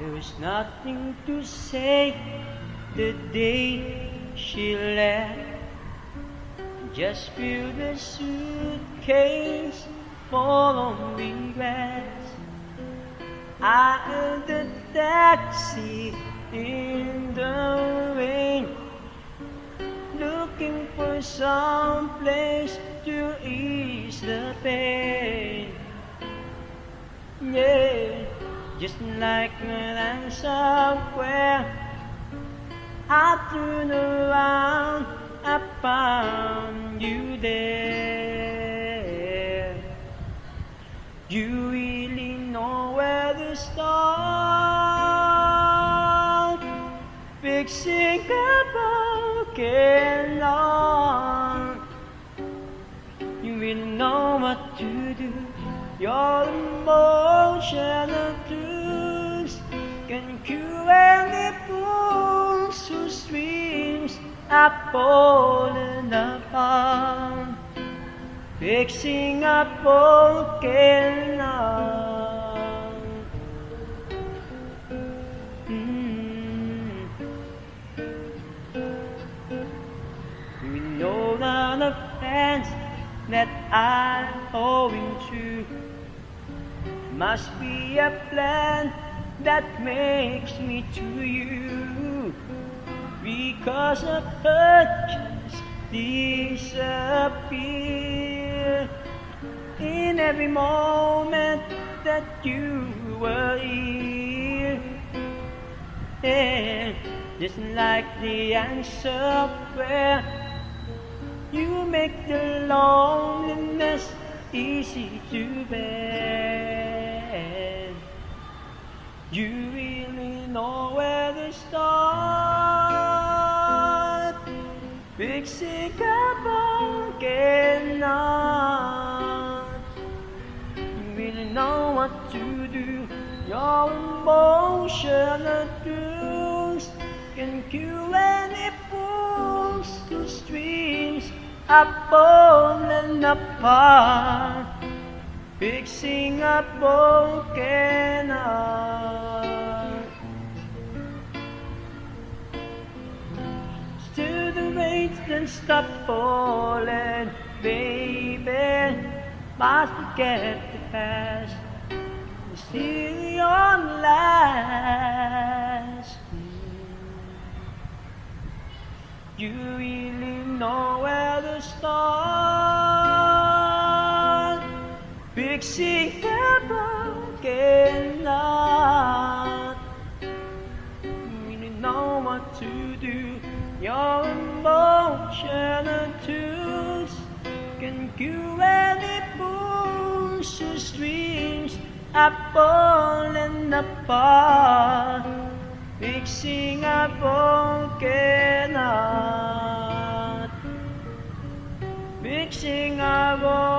There's nothing to say the day she left. Just feel the suitcase fall on the grass. I in the taxi in the rain, looking for some place to ease the pain. Yeah, just like when I'm somewhere, I turn around, I found you there. You really know where to start, fixing a broken heart. You really know what to do. Your emotional truths can cure any wounds whose dreams are falling apart, fixing a broken heart. We know none of plans that I'm going through. Must be a plan that makes me to you, because a purchase disappear in every moment that you were here. And just like the answer where you make the loneliness easy to bear. You really know where to start, fixing a broken heart. You really know what to do. Your emotional truths can cure any wounds whose dreams are falling apart, fixing a broken heart. Still the rain don't stop falling, baby. Must forget the past, still your last. You really know where to start, fixing a broken heart. You really know what to do. Your emotional tools can cure any wounds whose dreams are falling apart, fixing a broken heart, fixing a broken heart.